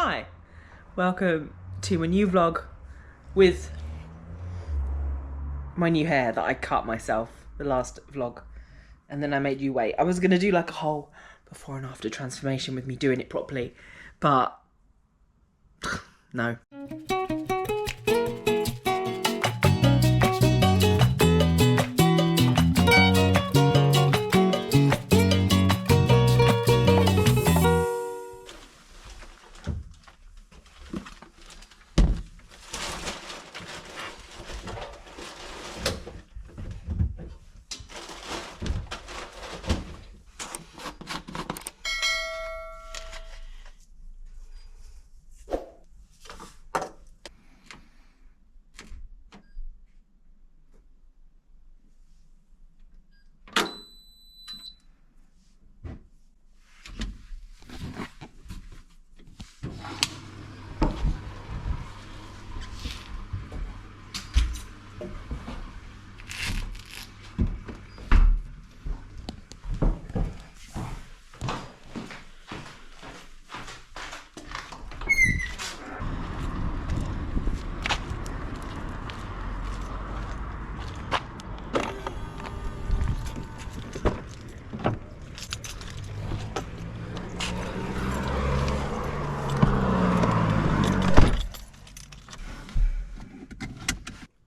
Hi, welcome to my new vlog with my new hair that I cut myself the last vlog and then I made you wait. I was going to do like a whole before and after transformation with me doing it properly, but no.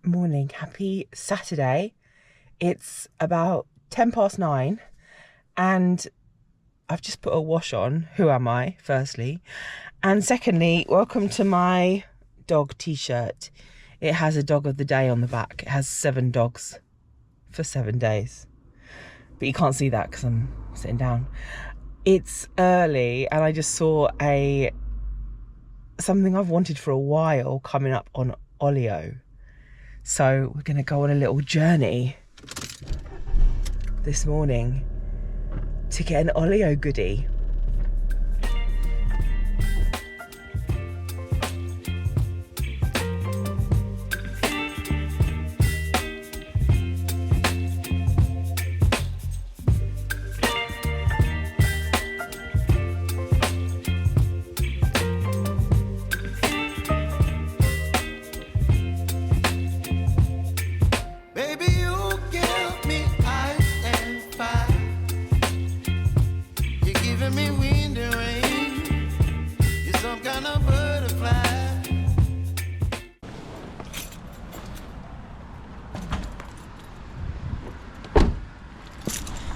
Morning, happy Saturday. It's about 9:10 and I've just put a wash on. Who am I, firstly? And secondly, welcome to my dog t-shirt. It has a dog of the day on the back. It has 7 dogs for 7 days. But you can't see that because I'm sitting down. It's early and I just saw something I've wanted for a while coming up on Olio. So we're going to go on a little journey this morning to get an Olio goodie.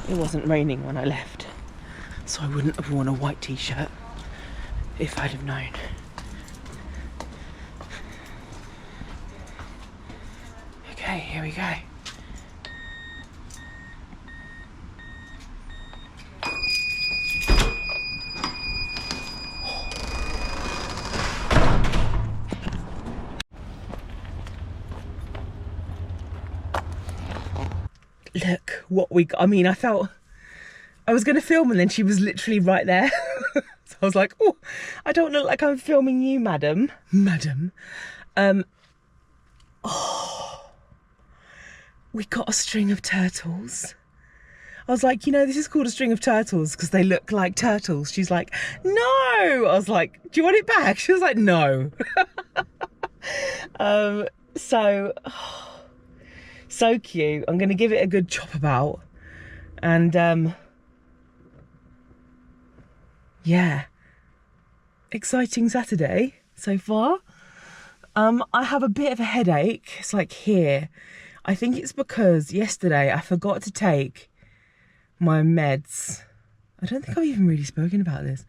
It wasn't raining when I left, so I wouldn't have worn a white t-shirt if I'd have known. Okay, here we go. Look what we got. I mean, I felt I was going to film and then she was literally right there. So I was like, oh, I don't look like I'm filming you, madam. Madam. Oh, we got a string of turtles. I was like, you know, this is called a string of turtles because they look like turtles. She's like, no. I was like, do you want it back? She was like, no. So cute. I'm going to give it a good chop about. And, yeah. Exciting Saturday so far. I have a bit of a headache. It's like here. I think it's because yesterday I forgot to take my meds. I don't think I've even really spoken about this.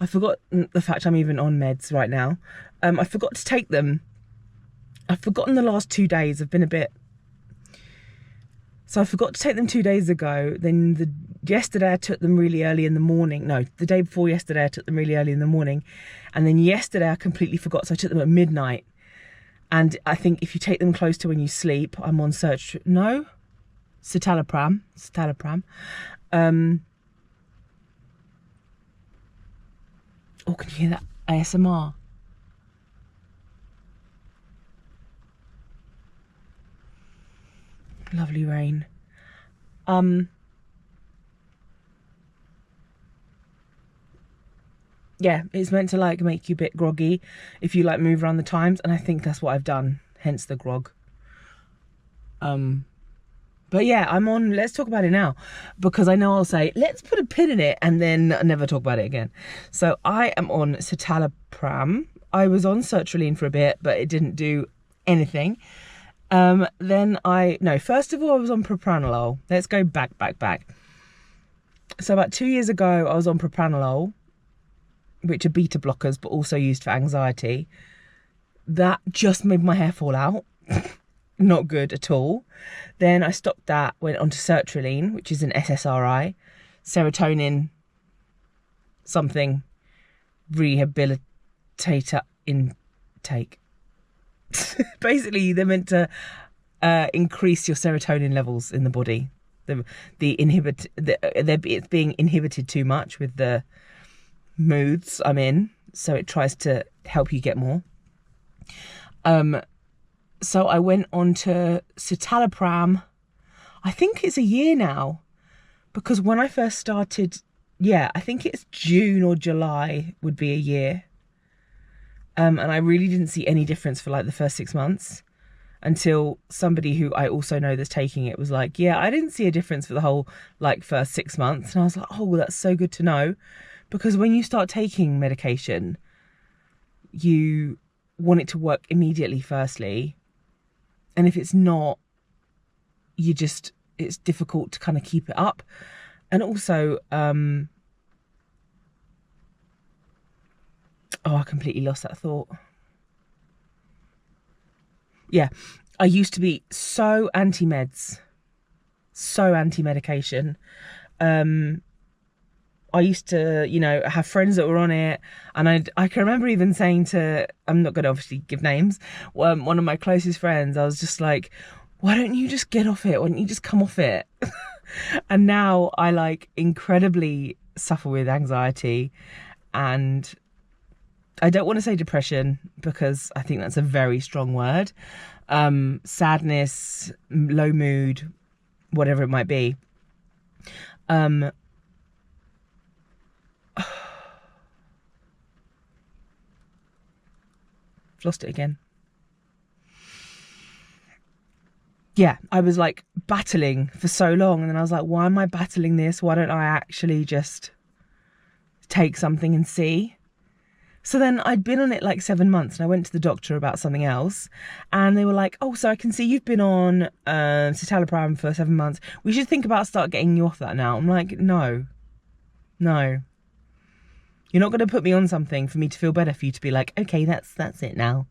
I forgot the fact I'm even on meds right now. I forgot to take them. I've forgotten the last 2 days. I've been a bit... So I forgot to take them 2 days ago. Then yesterday I took them really early in the morning. No, the day before yesterday I took them really early in the morning. And then yesterday I completely forgot. So I took them at midnight. And I think if you take them close to when you sleep, I'm on search... No? Citalopram. Oh, can you hear that ASMR? Lovely rain. yeah, it's meant to like make you a bit groggy if you like move around the times, and I think that's what I've done, hence the grog. But yeah, I'm on, let's talk about it now, because I know I'll say, let's put a pin in it, and then never talk about it again. So I am on citalopram. I was on sertraline for a bit, but it didn't do anything. First of all, I was on propranolol. Let's go back. So about 2 years ago, I was on propranolol, which are beta blockers, but also used for anxiety. That just made my hair fall out. Not good at all. Then I stopped that, went on to sertraline, which is an SSRI, serotonin something rehabilitator intake. Basically, they're meant to increase your serotonin levels in the body. It's being inhibited too much with the moods I'm in, so it tries to help you get more. So I went on to citalopram. I think it's a year now, because when I first started, I think it's June or July would be a year. And I really didn't see any difference for like the first 6 months, until somebody who I also know that's taking it was like, yeah, I didn't see a difference for the whole like first 6 months. And I was like, oh, that's so good to know, because when you start taking medication, you want it to work immediately, firstly. And if it's not, it's difficult to kind of keep it up. And also, I completely lost that thought. Yeah, I used to be so anti-meds, so anti-medication. I used to, have friends that were on it, and I can remember even saying to, I'm not going to obviously give names, one of my closest friends, I was just like, why don't you just get off it? Why don't you just come off it? And now I like incredibly suffer with anxiety, and I don't want to say depression, because I think that's a very strong word. Sadness, low mood, whatever it might be. I've lost it again. Yeah, I was like battling for so long, and then I was like, why am I battling this? Why don't I actually just take something and see? So then I'd been on it like 7 months, and I went to the doctor about something else, and they were like, oh, so I can see you've been on citalopram for 7 months. We should think about start getting you off that now. I'm like, no. You're not going to put me on something for me to feel better, for you to be like, okay, that's it now.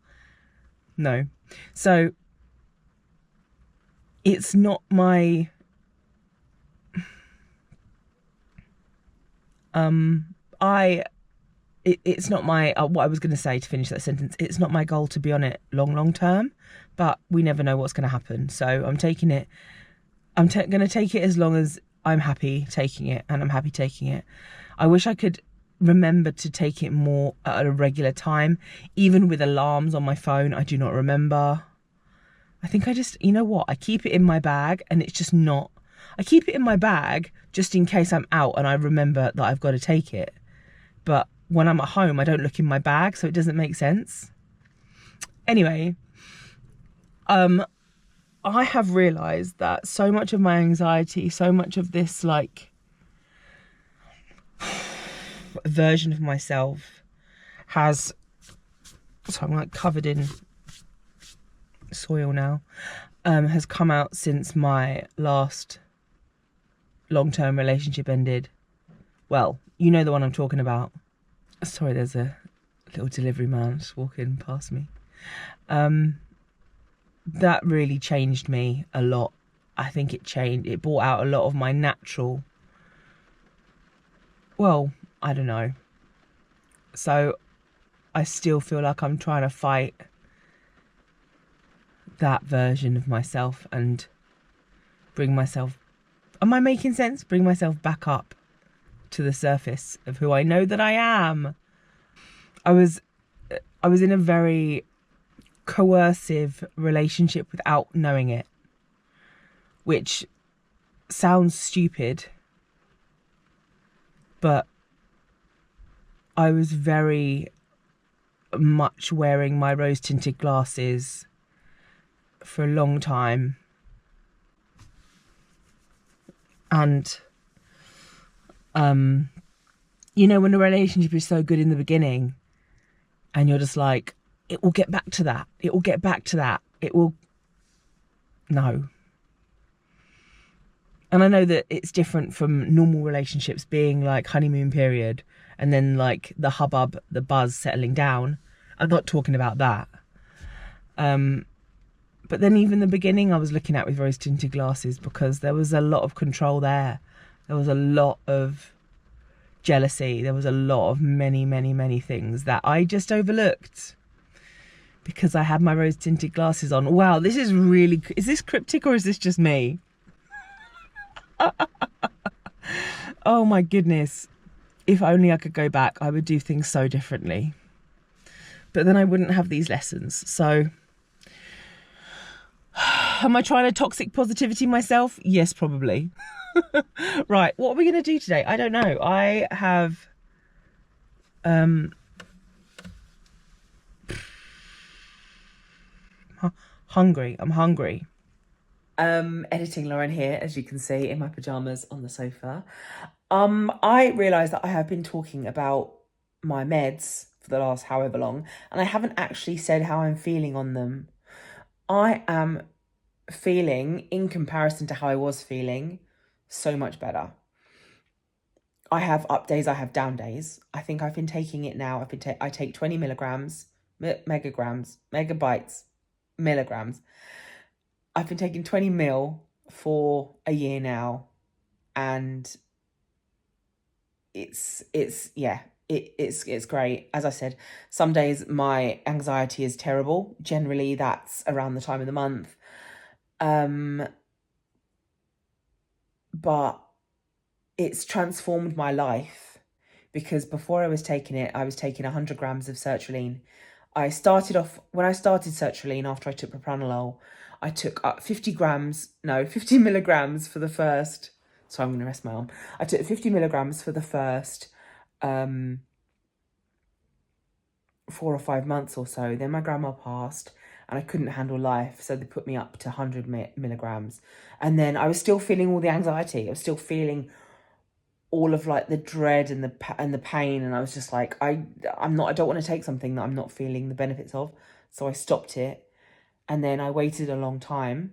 No. So it's not my it's not my what I was going to say to finish that sentence. It's not my goal to be on it long term, but we never know what's going to happen. So I'm taking it. I'm going to take it as long as I'm happy taking it, and I'm happy taking it. I wish I could remember to take it more at a regular time, even with alarms on my phone. I do not remember. I think I just, you know what? I keep it in my bag, and it's just not. I keep it in my bag just in case I'm out and I remember that I've got to take it. But when I'm at home, I don't look in my bag, so it doesn't make sense. Anyway, I have realised that so much of my anxiety, so much of this like version of myself has, so I'm like covered in soil now, has come out since my last long-term relationship ended. Well, you know the one I'm talking about. Sorry, there's a little delivery man just walking past me. That really changed me a lot. I think it brought out a lot of my natural, well, I don't know. So I still feel like I'm trying to fight that version of myself and bring myself, am I making sense? Bring myself back up to the surface of who I know that I am. I was in a very coercive relationship without knowing it, which sounds stupid, but I was very much wearing my rose tinted glasses for a long time, and you know, when a relationship is so good in the beginning and you're just like, it will get back to that, it will get back to that, it will, no. And I know that it's different from normal relationships being like honeymoon period and then like the hubbub, the buzz settling down. I'm not talking about that. But then even the beginning I was looking at with rose tinted glasses because there was a lot of control there. There was a lot of jealousy. There was a lot of many things that I just overlooked because I had my rose tinted glasses on. Wow, this is really, is this cryptic or is this just me? Oh my goodness. If only I could go back, I would do things so differently. But then I wouldn't have these lessons. So am I trying to toxic positivity myself? Yes, probably. Right, what are we going to do today? I don't know. I have hungry. I'm hungry. Editing Lauren here, as you can see, in my pajamas on the sofa. I realised that I have been talking about my meds for the last however long, and I haven't actually said how I'm feeling on them. I am feeling, in comparison to how I was feeling, so much better. I have up days, I have down days. I think I've been taking it now. I take 20 milligrams, megabytes, milligrams. I've been taking 20 mil for a year now, and it's great. As I said, some days my anxiety is terrible. Generally, that's around the time of the month. But it's transformed my life because before I was taking it, I was taking 100 grams of sertraline. When I started sertraline after I took propranolol, I took 50 milligrams for the first. So I'm going to rest my arm. I took 50 milligrams for the first 4 or 5 months or so. Then my grandma passed and I couldn't handle life. So they put me up to 100 milligrams. And then I was still feeling all the anxiety. I was still feeling all of like the dread and the pain. And I was just like, I don't want to take something that I'm not feeling the benefits of. So I stopped it. And then I waited a long time.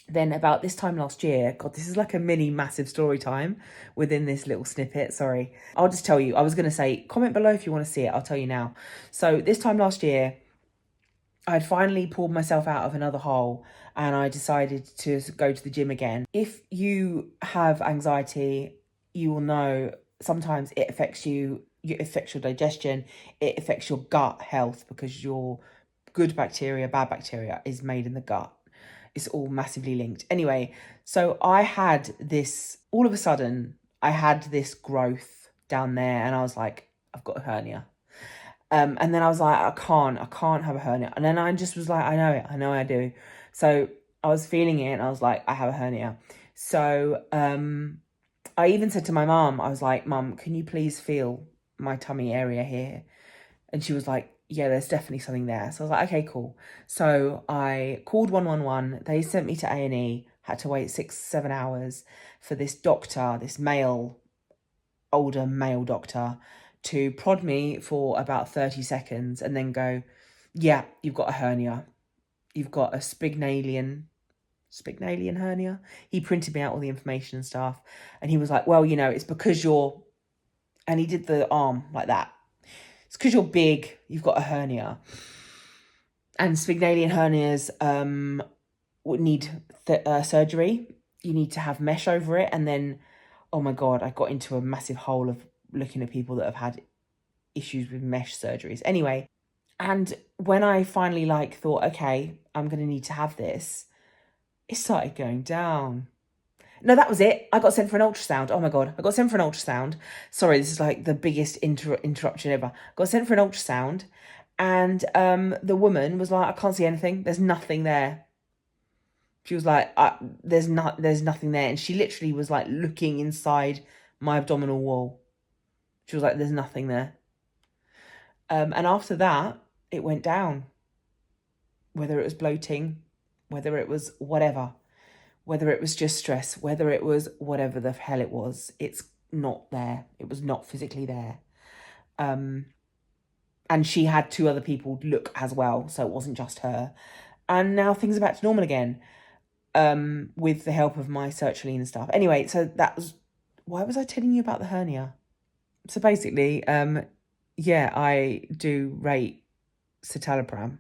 Then about this time last year, God, this is like a mini massive story time within this little snippet. Sorry. I'll just tell you. I was going to say, comment below if you want to see it. I'll tell you now. So this time last year, I'd finally pulled myself out of another hole and I decided to go to the gym again. If you have anxiety, you will know sometimes it affects you. It affects your digestion. It affects your gut health because your good bacteria, bad bacteria is made in the gut. It's all massively linked. Anyway, so I had this, all of a sudden, I had this growth down there and I was like, I've got a hernia. And then I was like, I can't have a hernia. And then I just was like, I know I do. So I was feeling it and I was like, I have a hernia. So I even said to my mum, I was like, Mum, can you please feel my tummy area here? And she was like, yeah, there's definitely something there. So I was like, okay, cool. So I called 111. They sent me to A&E, had to wait 6-7 hours for this doctor, this older male doctor, to prod me for about 30 seconds and then go, yeah, you've got a hernia. You've got a spignalian hernia. He printed me out all the information and stuff. And he was like, well, you know, it's because and he did the arm like that. It's because you're big, you've got a hernia. And spignalian hernias would need surgery. You need to have mesh over it. And then, oh my God, I got into a massive hole of looking at people that have had issues with mesh surgeries. Anyway, and when I finally thought, okay, I'm going to need to have this, it started going down. No, that was it. I got sent for an ultrasound. Oh my God. I got sent for an ultrasound. Sorry, this is like the biggest interruption ever. Got sent for an ultrasound and the woman was like, I can't see anything. There's nothing there. She was like, there's nothing there. And she literally was like looking inside my abdominal wall. She was like, there's nothing there. And after that, it went down. Whether it was bloating, whether it was whatever, whether it was just stress, whether it was whatever the hell it was, it's not there. It was not physically there. And she had 2 other people look as well, so it wasn't just her. And now things are back to normal again, with the help of my sertraline and stuff. Anyway, so that was... Why was I telling you about the hernia? So basically, yeah, I do rate citalopram.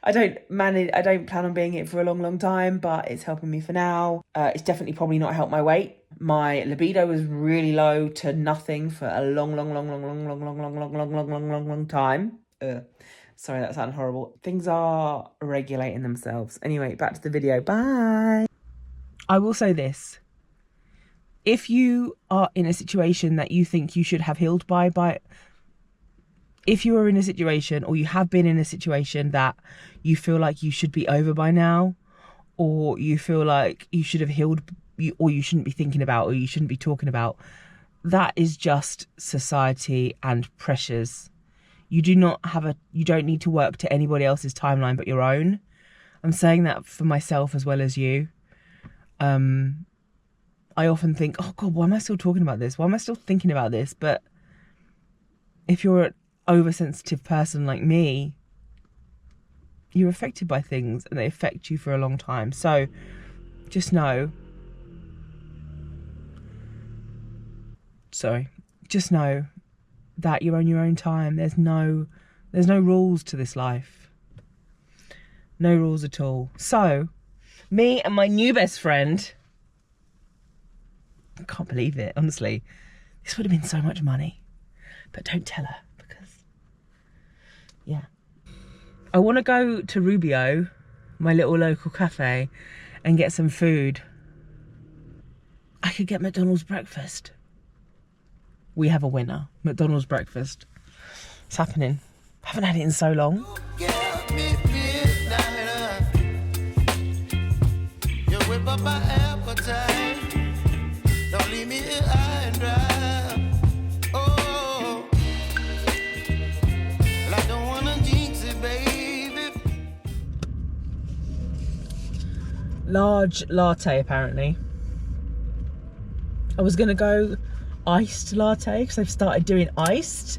I don't plan on being it for a long time, but it's helping me for now. It's definitely probably not helped my weight. My libido was really low to nothing for a long time. Sorry, that sounded horrible. Things are regulating themselves. Anyway, back to the video. Bye. I will say this. If you are in a situation that you think you should have healed by, if you are in a situation, or you have been in a situation that you feel like you should be over by now, or you feel like you should have healed, or you shouldn't be thinking about, or you shouldn't be talking about, that is just society and pressures. You don't need to work to anybody else's timeline but your own. I'm saying that for myself as well as you. I often think, oh God, why am I still talking about this? Why am I still thinking about this? But if you're an oversensitive person like me, you're affected by things and they affect you for a long time. So just know that you're on your own time. There's no rules to this life. No rules at all. So me and my new best friend, I can't believe it, honestly. This would have been so much money. But don't tell her, because, yeah. I want to go to Rubio, my little local cafe, and get some food. I could get McDonald's breakfast. We have a winner. McDonald's breakfast. It's happening. I haven't had it in so long. Don't leave me here high and dry. Oh, well, I don't wanna jinx it, baby. Large latte, apparently. I was gonna go iced latte because they've started doing iced,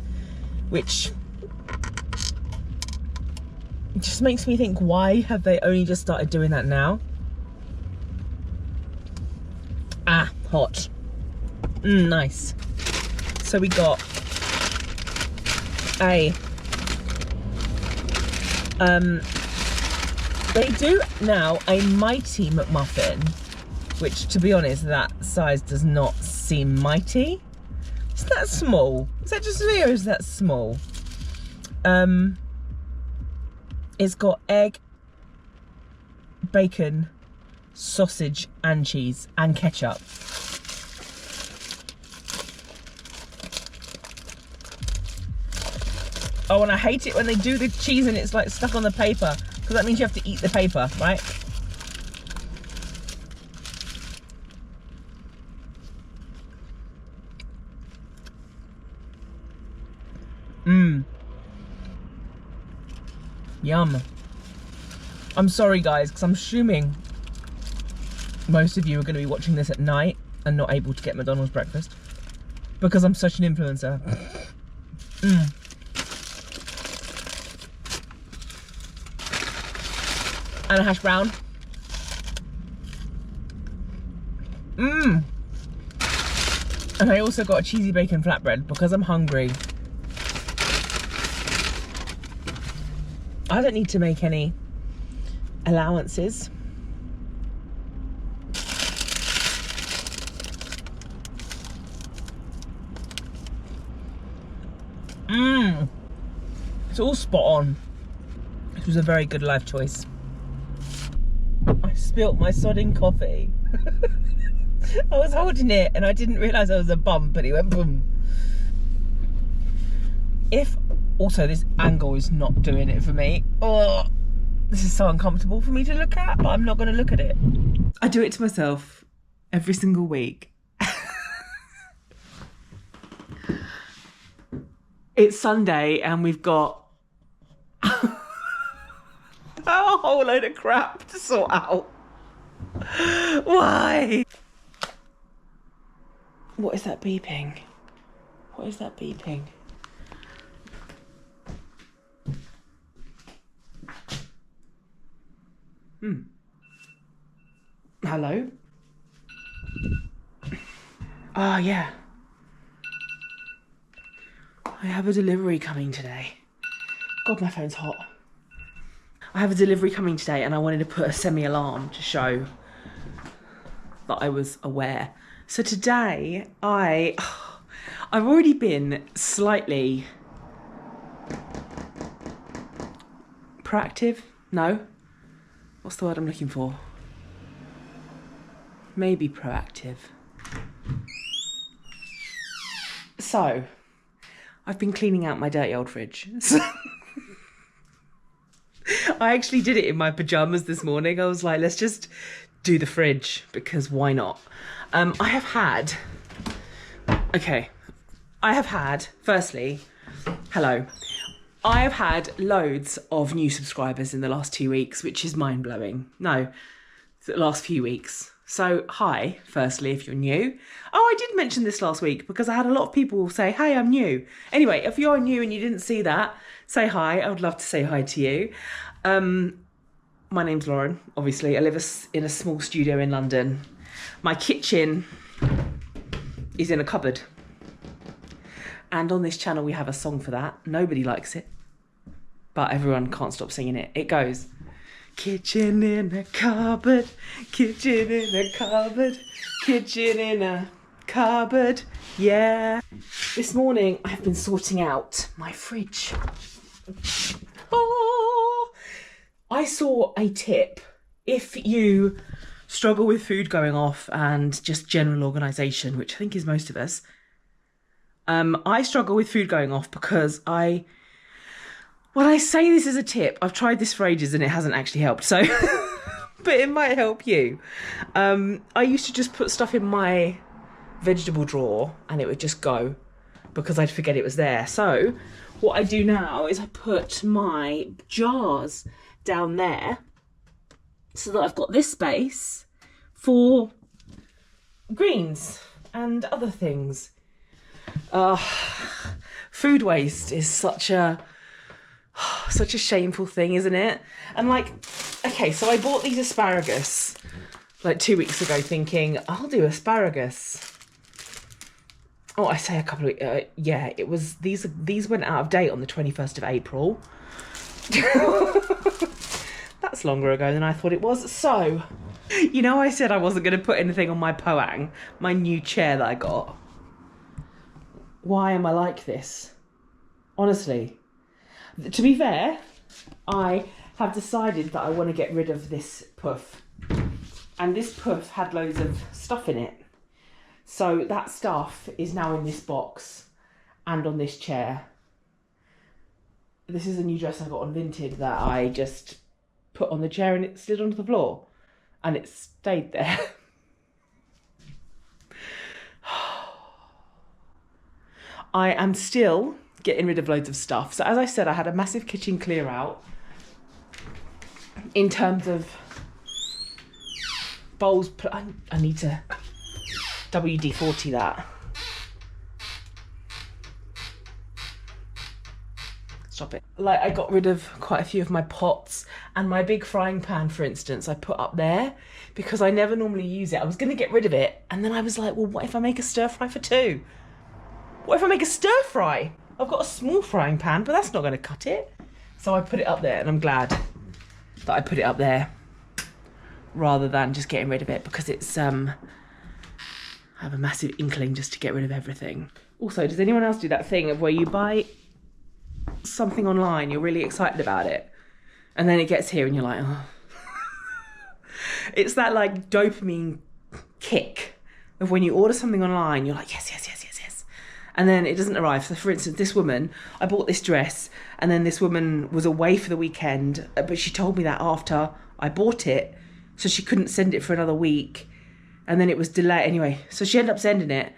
which just makes me think, why have they only just started doing that now? Ah, hot. Nice. So we got a they do now a mighty McMuffin, which, to be honest, that size does not seem mighty. Is that small? Is that just me, or is that small? It's got egg, bacon, sausage and cheese and ketchup. Oh, and I hate it when they do the cheese and it's like stuck on the paper, because that means you have to eat the paper, right? Yum. I'm sorry guys, because I'm assuming most of you are going to be watching this at night and not able to get McDonald's breakfast because I'm such an influencer. And a hash brown. And I also got a cheesy bacon flatbread because I'm hungry. I don't need to make any allowances. It's all spot on. It was a very good life choice. I spilt my sodding coffee. I was holding it and I didn't realise there was a bump, but it went boom. Also, this angle is not doing it for me. Oh, this is so uncomfortable for me to look at, but I'm not going to look at it. I do it to myself every single week. It's Sunday and we've got a whole load of crap to sort out. Why? What is that beeping? What is that beeping? Hello? Oh, yeah. I have a delivery coming today. God, my phone's hot. I have a delivery coming today and I wanted to put a semi-alarm to show that I was aware. So today, I've already been slightly proactive. No? What's the word I'm looking for? Maybe proactive. So, I've been cleaning out my dirty old fridge. I actually did it in my pajamas this morning. I was like, let's just do the fridge because why not? I have had, firstly, hello. I have had loads of new subscribers in the last 2 weeks, which is mind-blowing. No, the last few weeks. So, hi, firstly, if you're new. Oh, I did mention this last week because I had a lot of people say, hey, I'm new. Anyway, if you're new and you didn't see that, say hi. I would love to say hi to you. My name's Lauren, obviously. I live in a small studio in London. My kitchen is in a cupboard. And on this channel, we have a song for that. Nobody likes it, but everyone can't stop singing it. It goes, kitchen in a cupboard, kitchen in a cupboard, kitchen in a cupboard, yeah. This morning, I've been sorting out my fridge. Oh, I saw a tip. If you struggle with food going off and just general organisation, which I think is most of us, I struggle with food going off because when I say this is a tip, I've tried this for ages and it hasn't actually helped. So, but it might help you. I used to just put stuff in my vegetable drawer and it would just go because I'd forget it was there. So what I do now is I put my jars down there so that I've got this space for greens and other things. Food waste is such a shameful thing, isn't it? And like, okay, so I bought these asparagus like 2 weeks ago thinking, I'll do asparagus. Oh, I say a couple of, yeah, it was, these went out of date on the 21st of April. That's longer ago than I thought it was. So, you know, I said I wasn't going to put anything on my poang, my new chair that I got. Why am I like this? Honestly. To be fair, I have decided that I want to get rid of this puff. And this puff had loads of stuff in it. So that stuff is now in this box and on this chair. This is a new dress I got on Vinted that I just put on the chair and it slid onto the floor. And it stayed there. I am still getting rid of loads of stuff. So as I said, I had a massive kitchen clear out in terms of bowls. I need to WD-40 that. Stop it. Like, I got rid of quite a few of my pots and my big frying pan, for instance, I put up there because I never normally use it. I was going to get rid of it. And then I was like, well, what if I make a stir fry for two? What if I make a stir fry? I've got a small frying pan, but that's not going to cut it. So I put it up there, and I'm glad that I put it up there rather than just getting rid of it because it's, I have a massive inkling just to get rid of everything. Also, does anyone else do that thing of where you buy something online, you're really excited about it, and then it gets here and you're like, oh. It's that like dopamine kick of when you order something online, you're like, yes, yes, yes, yes, yes. And then it doesn't arrive. So for instance, this woman, I bought this dress and then this woman was away for the weekend, but she told me that after I bought it, so she couldn't send it for another week. And then it was delayed anyway. So she ended up sending it.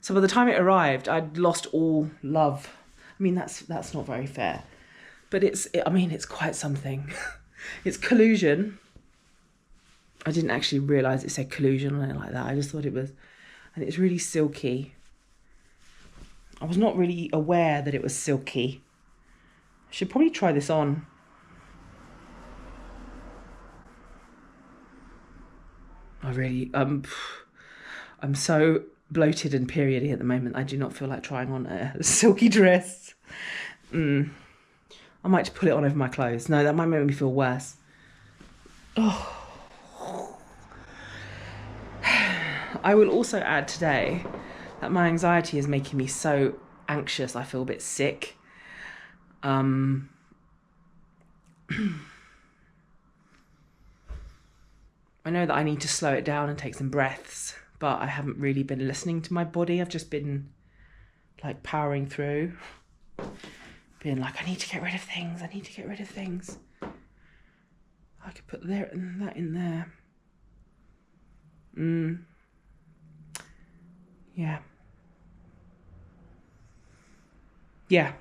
So by the time it arrived, I'd lost all love I mean, that's not very fair. But I mean, it's quite something. It's collusion. I didn't actually realise it said collusion on it like that. I just thought it was, and it's really silky. I was not really aware that it was silky. I should probably try this on. I'm so bloated and periody at the moment. I do not feel like trying on a silky dress. I might pull it on over my clothes. No, that might make me feel worse. Oh. I will also add today that my anxiety is making me so anxious. I feel a bit sick. I know that I need to slow it down and take some breaths, but I haven't really been listening to my body. I've just been like powering through, being like, I need to get rid of things. I need to get rid of things. I could put that in there. Yeah. Yeah.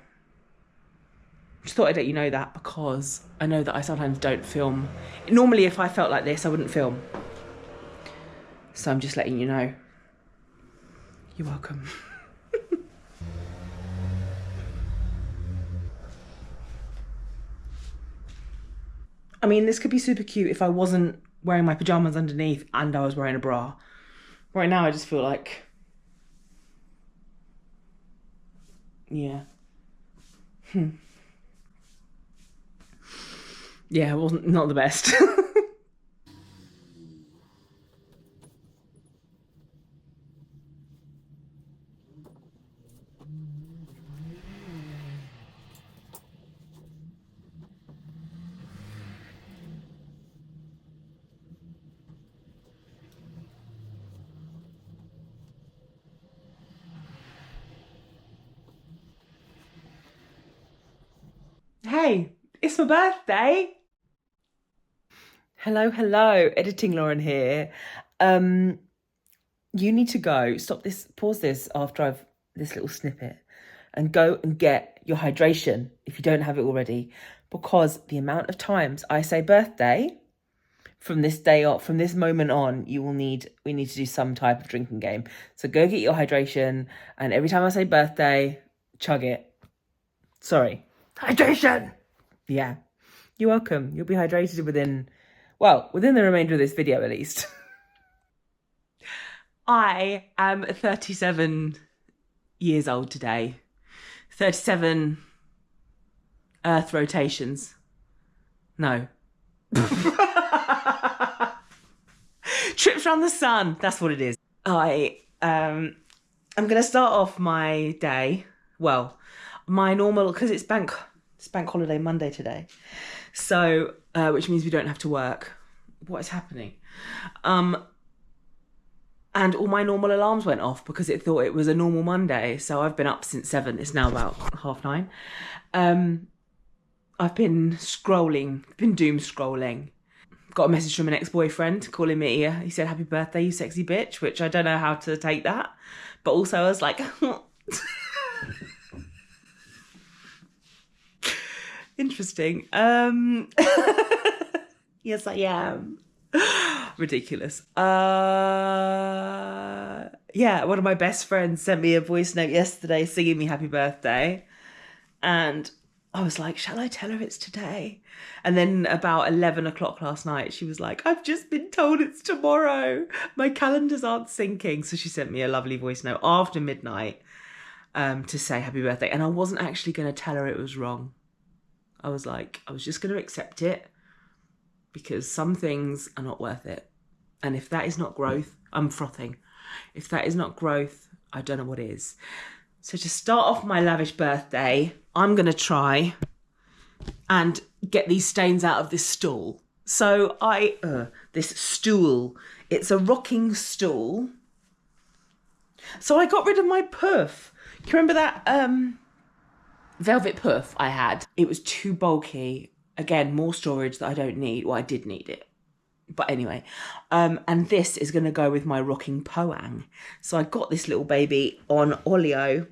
Just thought I'd let you know that, because I know that I sometimes don't film. Normally, if I felt like this, I wouldn't film. So I'm just letting you know. You're welcome. I mean, this could be super cute if I wasn't wearing my pajamas underneath and I was wearing a bra. Right now, I just feel like, yeah. Yeah, it wasn't not the best. Hey, it's my birthday. Hello, editing Lauren here. You need to go, pause this after I've this little snippet, and go and get your hydration if you don't have it already, because the amount of times I say birthday from this moment on, we need to do some type of drinking game. So go get your hydration, and every time I say birthday, chug it. Sorry. Hydration! Yeah. You're welcome. You'll be hydrated within the remainder of this video at least. I am 37 years old today. 37 Earth rotations. No. Trips around the sun. That's what it is. I'm going to start off my day. Well, my normal, because it's bank holiday Monday today. So, which means we don't have to work. What is happening? And all my normal alarms went off because it thought it was a normal Monday. So I've been up since 7. It's now about 9:30. I've been doom scrolling. Got a message from an ex-boyfriend calling me. He said, "Happy birthday, you sexy bitch," which I don't know how to take that. But also I was like, interesting. Yes, I am. Ridiculous. Yeah, one of my best friends sent me a voice note yesterday singing me happy birthday. And I was like, shall I tell her it's today? And then about 11 o'clock last night, she was like, I've just been told it's tomorrow. My calendars aren't syncing. So she sent me a lovely voice note after midnight to say happy birthday. And I wasn't actually going to tell her it was wrong. I was just going to accept it, because some things are not worth it. And if that is not growth, I'm frothing. If that is not growth, I don't know what is. So to start off my lavish birthday, I'm going to try and get these stains out of this stool. So this stool, it's a rocking stool. So I got rid of my puff. Do you remember that velvet puff I had? It was too bulky. Again, more storage that I don't need. Well, I did need it. But anyway, and this is going to go with my rocking poang. So I got this little baby on Olio.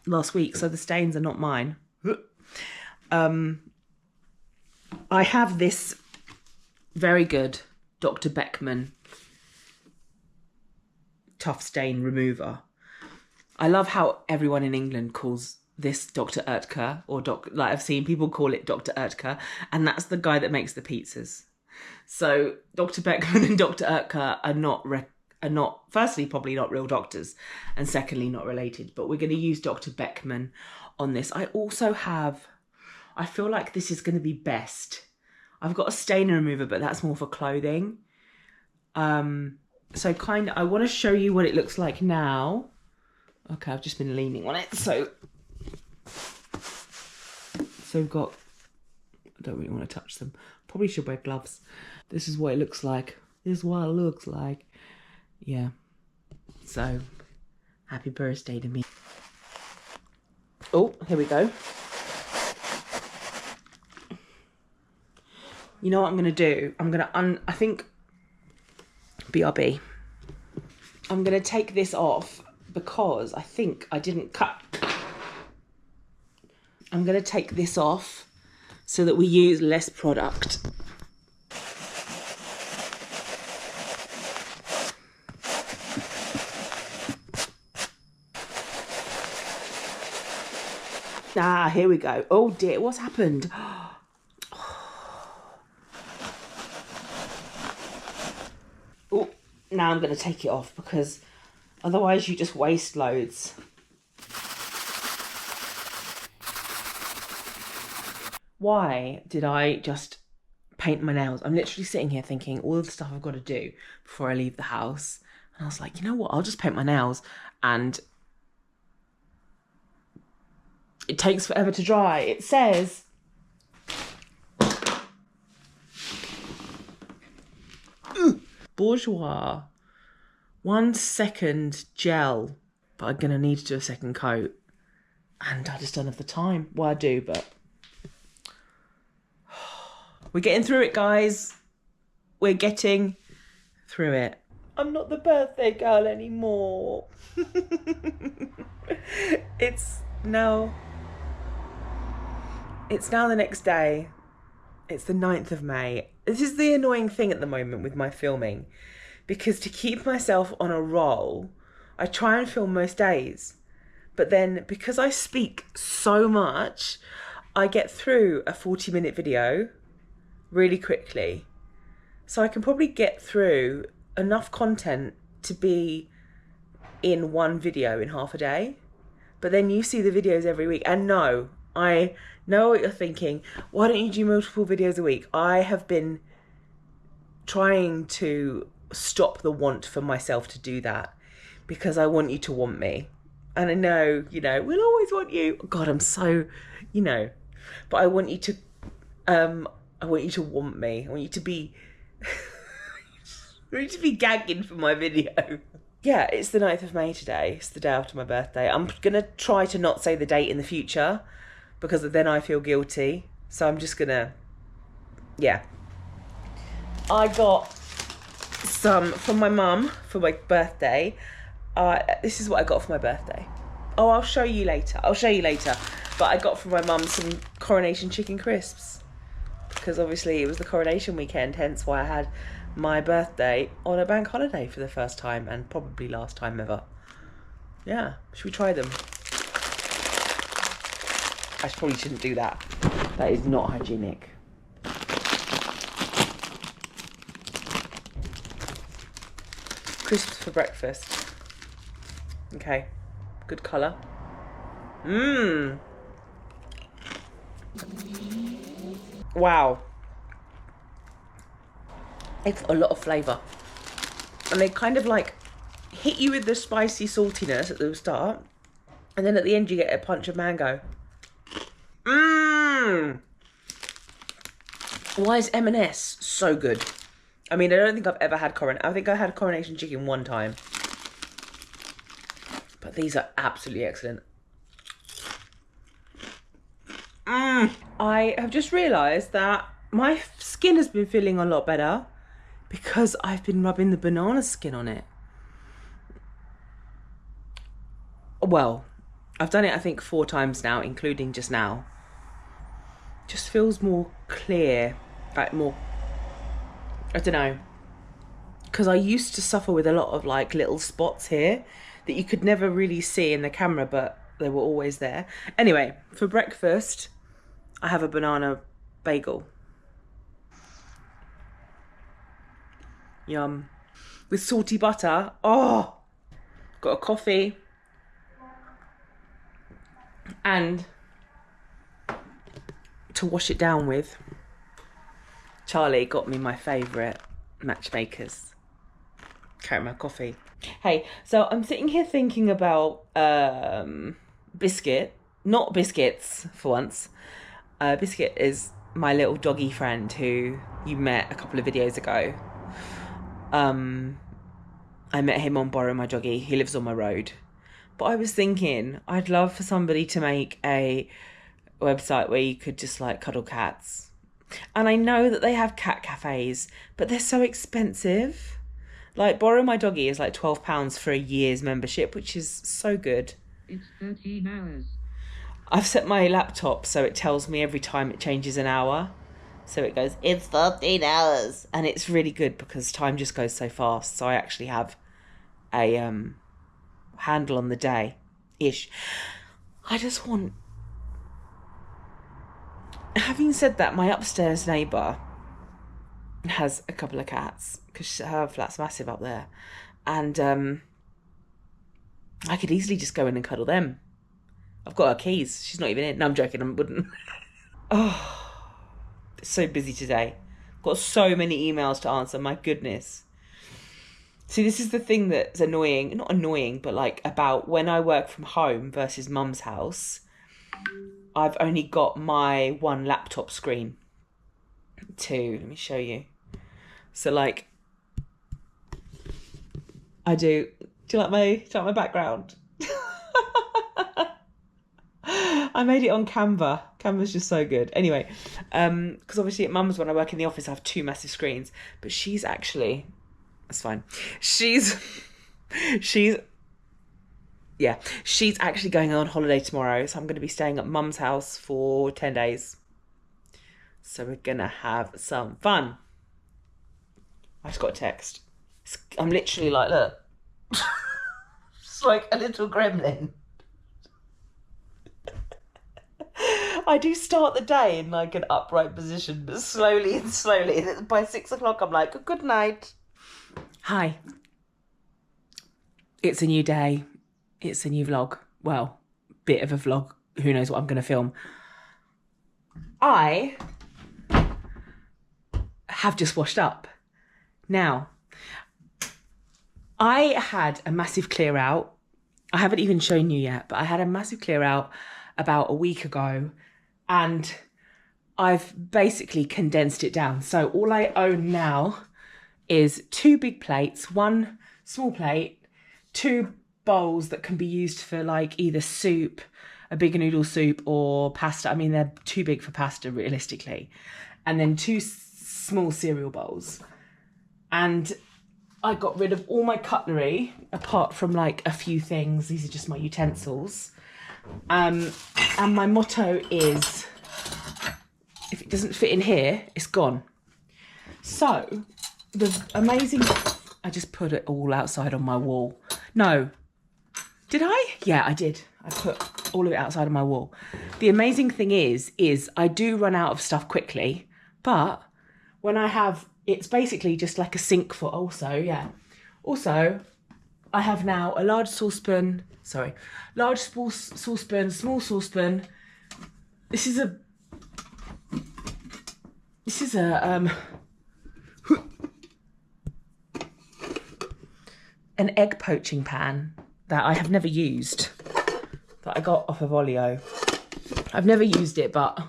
last week, so the stains are not mine. I have this very good Dr. Beckman tough stain remover. I love how everyone in England calls this Dr. Oetker, or like I've seen people call it Dr. Oetker, and that's the guy that makes the pizzas. So Dr. Beckman and Dr. Oetker are not firstly probably not real doctors, and secondly not related, but we're going to use Dr. Beckman on this. I also have, I feel like this is going to be best. I've got a stain remover, but that's more for clothing. So I want to show you what it looks like now. Okay, I've just been leaning on it, so we've got, I don't really want to touch them. Probably should wear gloves. This is what it looks like. This is what it looks like. Yeah. So, happy birthday to me. Oh, here we go. You know what I'm going to do? I'm going to, I think, BRB. I'm going to take this off because I think I didn't cut. I'm going to take this off so that we use less product. Ah, here we go. Oh dear, what's happened? Oh, now I'm going to take it off because otherwise you just waste loads. Why did I just paint my nails? I'm literally sitting here thinking all of the stuff I've got to do before I leave the house. And I was like, you know what? I'll just paint my nails. And it takes forever to dry. It says Bourjois 1 second gel, but I'm gonna need to do a second coat, and I just don't have the time. Well, I do, but we're getting through it, guys. We're getting through it. I'm not the birthday girl anymore. It's now the next day. It's the 9th of May. This is the annoying thing at the moment with my filming, because to keep myself on a roll, I try and film most days. But then because I speak so much, I get through a 40-minute video really quickly. So I can probably get through enough content to be in one video in half a day. But then you see the videos every week. And no, I know what you're thinking. Why don't you do multiple videos a week? I have been trying to stop the want for myself to do that because I want you to want me. And I know, we'll always want you. God, I'm so, but I want you to, want me. I want you to be, I want you to be gagging for my video. Yeah, it's the 9th of May today. It's the day after my birthday. I'm going to try to not say the date in the future because then I feel guilty. So I'm just going to, yeah. I got some from my mum for my birthday. This is what I got for my birthday. Oh, I'll show you later. But I got from my mum some Coronation chicken crisps because obviously it was the coronation weekend, hence why I had my birthday on a bank holiday for the first time and probably last time ever. Yeah, should we try them? I probably shouldn't do that. That is not hygienic. Crisps for breakfast. Okay, good colour. Mmm. Wow. They've got a lot of flavour. And they kind of like hit you with the spicy saltiness at the start. And then at the end you get a punch of mango. Mmm. Why is M&S so good? I mean, I don't think I've ever had I think I had coronation chicken one time. But these are absolutely excellent. I have just realised that my skin has been feeling a lot better because I've been rubbing the banana skin on it. Well, I've done it, I think, 4 times now, including just now. Just feels more clear, like more, I don't know. Because I used to suffer with a lot of like little spots here that you could never really see in the camera, but they were always there. Anyway, for breakfast, I have a banana bagel. Yum. With salty butter. Oh! Got a coffee. And to wash it down with, Charlie got me my favourite Matchmakers caramel coffee. Hey, so I'm sitting here thinking about Biscuit. Not Biscuits, for once. Biscuit is my little doggy friend who you met a couple of videos ago. I met him on Borrow My Doggy. He lives on my road. But I was thinking, I'd love for somebody to make a website where you could just like cuddle cats. And I know that they have cat cafes, but they're so expensive. Like, Borrow My Doggy is like £12 for a year's membership, which is so good. It's 13 hours. I've set my laptop so it tells me every time it changes an hour. So it goes, it's 13 hours. And it's really good because time just goes so fast. So I actually have a handle on the day-ish. I just want... Having said that, my upstairs neighbour has a couple of cats because her flat's massive up there. And I could easily just go in and cuddle them. I've got her keys. She's not even in. No, I'm joking. I wouldn't. Oh, it's so busy today. Got so many emails to answer. My goodness. See, this is the thing that's annoying. Not annoying, but like about when I work from home versus mum's house. I've only got my one laptop screen to, let me show you. So like, do you like my background? I made it on Canva. Canva's just so good. Anyway, because obviously at mum's when I work in the office, I have 2 massive screens, but she's actually, that's fine. She's actually going on holiday tomorrow, so I'm going to be staying at mum's house for 10 days. So we're going to have some fun. I just got a text. I'm literally like, look. It's like a little gremlin. I do start the day in like an upright position, but slowly and slowly. By 6 o'clock, I'm like, good night. Hi. It's a new day. It's a new vlog. Well, bit of a vlog. Who knows what I'm going to film. I have just washed up. Now, I had a massive clear out. I haven't even shown you yet, but I had a massive clear out about a week ago. And I've basically condensed it down. So all I own now is 2 big plates, 1 small plate, 2 bowls that can be used for like either soup, a big noodle soup, or pasta. I mean, they're too big for pasta realistically. And then 2 small cereal bowls. And I got rid of all my cutlery apart from like a few things. These are just my utensils. And my motto is, if it doesn't fit in here, it's gone. So the amazing, I just put it all outside on my wall. No, did I? Yeah, I did. I put all of it outside on my wall. The amazing thing is I do run out of stuff quickly, but when I have, it's basically just like a sink for also, yeah. Also, I have now a large saucepan, small saucepan. This is a an egg poaching pan that I have never used, that I got off of Olio. I've never used it, but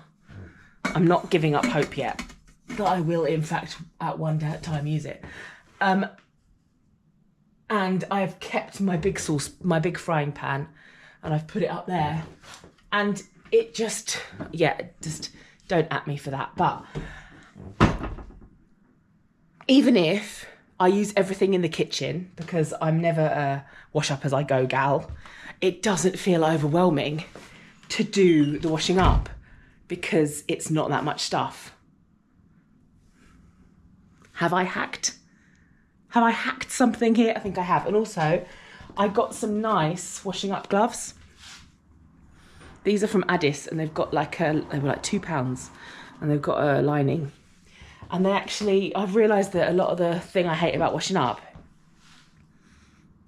I'm not giving up hope yet that I will, in fact, at one time use it. And I've kept my big frying pan, and I've put it up there. And it just don't at me for that. But even if I use everything in the kitchen because I'm never a wash up as I go gal. It doesn't feel overwhelming to do the washing up because it's not that much stuff. Have I hacked? Have I hacked something here? I think I have. And also, I got some nice washing up gloves. These are from Addis, and they've got they were like £2, and they've got a lining. And they actually, I've realised that a lot of the thing I hate about washing up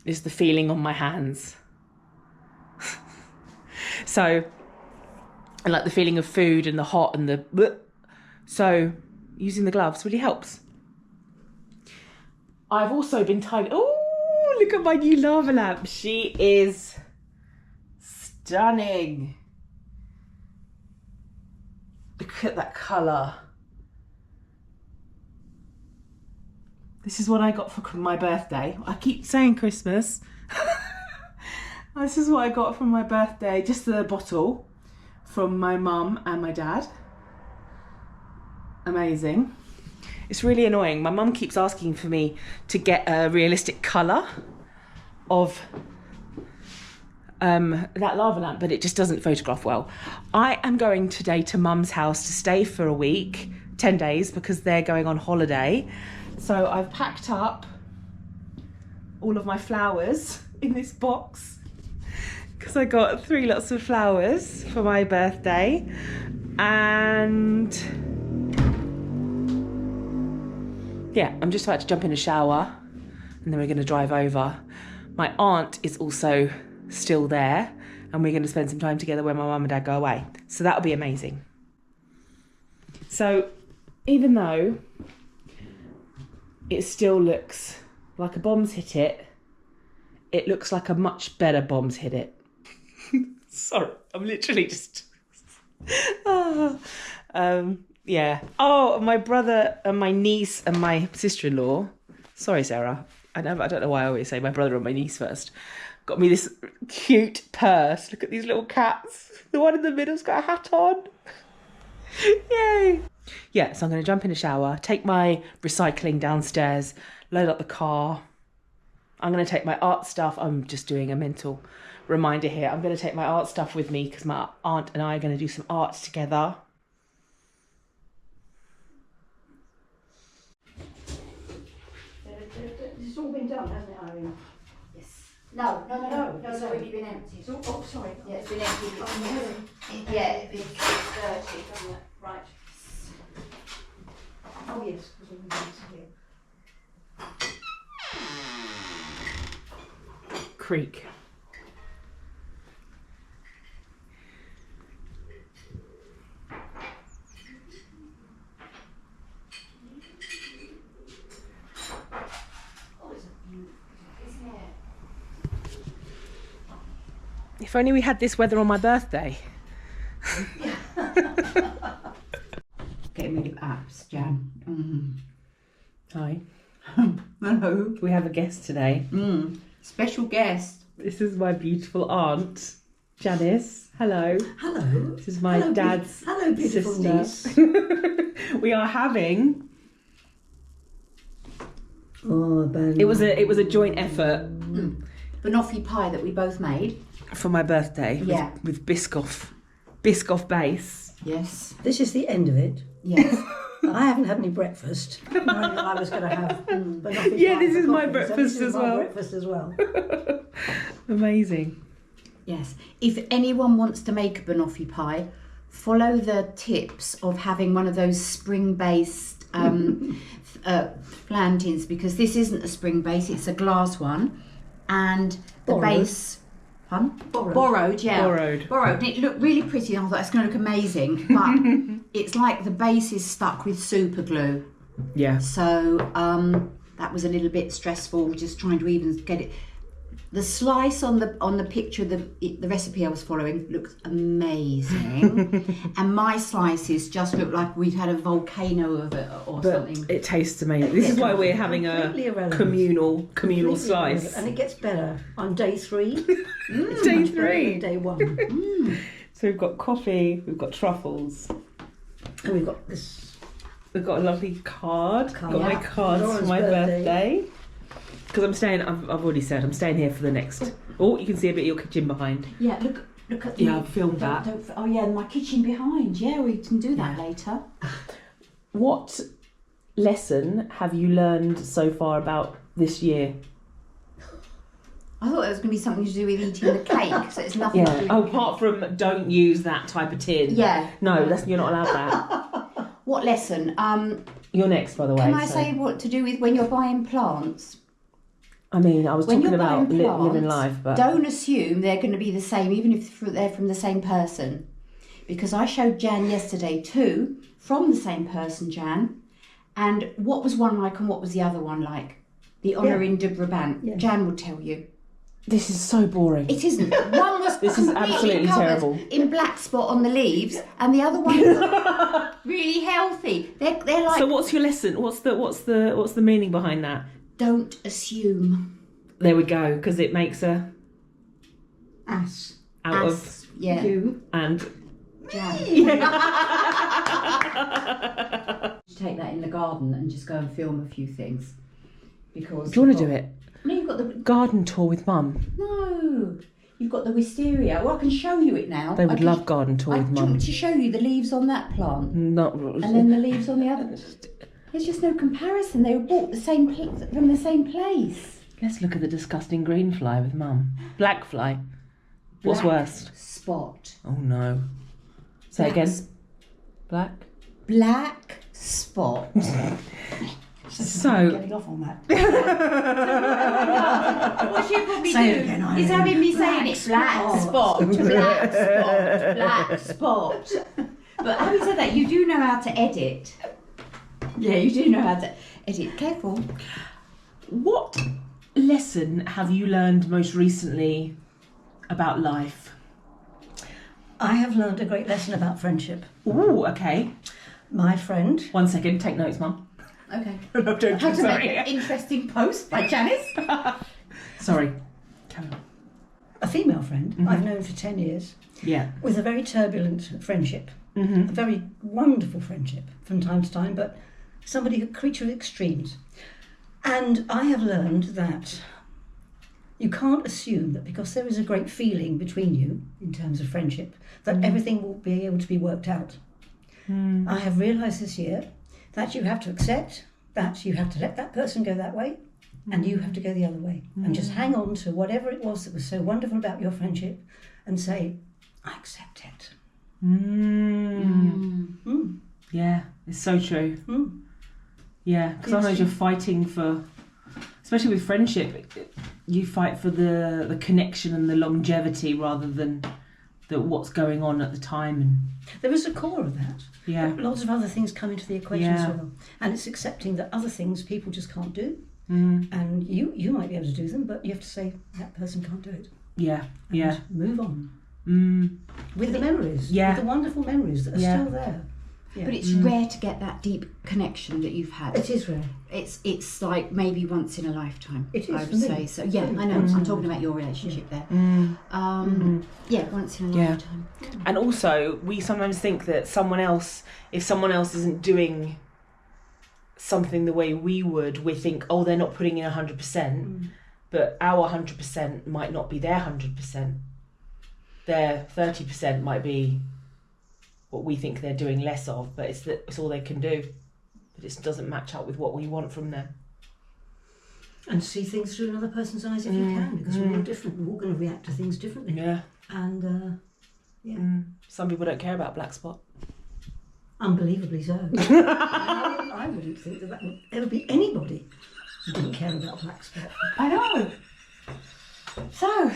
is the feeling on my hands. So, and like the feeling of food and the hot and the bleh. So using the gloves really helps. I've also been tidying. Oh, look at my new lava lamp. She is stunning. Look at that colour. This is what I got for my birthday. I keep saying Christmas. This is what I got for my birthday. Just the bottle from my mum and my dad. Amazing. It's really annoying. My mum keeps asking for me to get a realistic colour of that lava lamp, but it just doesn't photograph well. I am going today to mum's house to stay for a week, 10 days, because they're going on holiday. So I've packed up all of my flowers in this box because I got 3 lots of flowers for my birthday. And yeah, I'm just about to jump in a shower and then we're going to drive over. My aunt is also still there and we're going to spend some time together when my mum and dad go away. So that'll be amazing. So even though it still looks like a bomb's hit it, it looks like a much better bomb's hit it. Sorry, I'm literally just... yeah. Oh, my brother and my niece and my sister-in-law. Sorry, Sarah. I don't know why I always say my brother and my niece first. Got me this cute purse. Look at these little cats. The one in the middle's got a hat on. Yay. Yeah, so I'm going to jump in a shower, take my recycling downstairs, load up the car. I'm going to take my art stuff. I'm just doing a mental reminder here. I'm going to take my art stuff with me because my aunt and I are going to do some art together. It's all been done, hasn't it, Irene? Yes. No, it's already been emptied. Oh, sorry. Yeah, it's been emptied. Yeah, it's dirty, doesn't it? Right. Oh, yes, because we've been here. Creek. If only we had this weather on my birthday. Getting rid of apps, Jan. Hi. Hello. We have a guest today. Special guest. This is my beautiful aunt, Janice. Hello. Hello. This is my dad's hello, beautiful sister. niece. We are having... Oh, It was a joint effort. Banoffee pie that we both made. For my birthday. Yeah. With Biscoff base. Yes. This is the end of it. Yes. I haven't had any breakfast. Knowing that I was going to have banoffee Yeah, pie this for is my coffee, breakfast so this is as my well. breakfast as well. Amazing. Yes. If anyone wants to make a banoffee pie, follow the tips of having one of those spring-based flantines, because this isn't a spring base, it's a glass one. And the Borrowed. base... Pardon? Borrowed. Yeah. Borrowed. And it looked really pretty, and I thought it's going to look amazing. But it's like the base is stuck with super glue. Yeah. So that was a little bit stressful, just trying to even get it. The slice on the picture, the recipe I was following looked amazing, and my slices just looked like we'd had a volcano of it or something. It tastes amazing. This is why we're having a Completely irrelevant. communal Completely slice. irrelevant. And it gets better on day 3. Day Much better than 3. day 1. So we've got coffee, we've got truffles. And we've got this We've got a lovely card. Got my Yeah. cards for Lauren's my birthday. birthday. Because I'm staying, I've already said, I'm staying here for the next... Oh, you can see a bit of your kitchen behind. Yeah, look at the... Yeah, I've filmed that. Oh yeah, my kitchen behind. Yeah, we can do that later. What lesson have you learned so far about this year? I thought it was going to be something to do with eating the cake, so it's nothing to do Yeah. with Oh, apart from don't use that type of tin. Yeah. No, you're not allowed that. What lesson? You're next, by the way. Can I so- say what to do with when you're buying plants? I mean, I was When talking you're about buying plants, living life, but... don't assume they're going to be the same, even if they're from the same person. Because I showed Jan yesterday 2 from the same person, Jan, and what was one like and what was the other one like? The Honorin de Brabant. Yeah. Jan will tell you. This is so boring. It isn't. One was This is completely absolutely covered terrible. in black spot on the leaves, and the other one was really healthy. They're like, So what's your lesson? What's the meaning behind that? don't assume. There we go, because it makes a Ass. out As, yeah, You. and Jan. Take that in the garden and just go and film a few things. Because do you want to do it? No, you've got the Garden tour with Mum. no. You've got the wisteria. Well, I can show you it now. They I would can- love garden tour I with do you want Mum. me to show you the leaves on that plant Not and then the leaves on the other. There's just no comparison. They were bought from the same place. Let's look at the disgusting green fly with Mum. Black fly. What's Black worst? Spot. Oh no. Say Black again. Black. Black spot. So Getting off on that. What you probably Say do it again, is Irene. having me saying it. Black spot. Black spot. Black spot. But having said that, you do know how to edit. Yeah, you do know how to edit. Careful. what lesson have you learned most recently about life? I have learned a great lesson about friendship. Ooh, okay. My friend, 1 second, take notes, Mum. Okay. I'm joking, How to make sorry. an interesting post by Janice. Sorry. Carry on. a female friend I've known for 10 years, Yeah. with a very turbulent friendship, a very wonderful friendship from time to time, but somebody, a creature of extremes. And I have learned that you can't assume that because there is a great feeling between you in terms of friendship, that everything will be able to be worked out. I have realised this year that you have to accept that you have to let that person go that way and you have to go the other way. And just hang on to whatever it was that was so wonderful about your friendship and say, I accept it. Yeah, it's so true. Mm. Yeah, because sometimes you're fighting for, especially with friendship, you fight for the connection and the longevity rather than what's going on at the time. And There is a core of that. yeah, But lots of other things come into the equation as Yeah. well. And it's accepting that other things people just can't do. And you might be able to do them, but you have to say, that person can't do it. yeah, And yeah. move on. Mm. With the memories. Yeah. With the wonderful memories that are Yeah. still there. Yeah. But it's rare to get that deep connection that you've had. It is rare. It's like maybe once in a lifetime. It is I for would me. say so. Yeah, I know. I'm talking about your relationship there. Yeah, once in a Yeah. lifetime. And also, we sometimes think that if someone else isn't doing something the way we would, we think, oh, they're not putting in 100%. But our 100% might not be their 100%. Their 30% might be what we think they're doing less of, but it's all they can do. But it doesn't match up with what we want from them. And see things through another person's eyes if you can, because we're all different. We're all going to react to things differently. Yeah. And yeah, Some people don't care about black spot. unbelievably so. I wouldn't think that would ever be anybody who didn't care about black spot. I know. So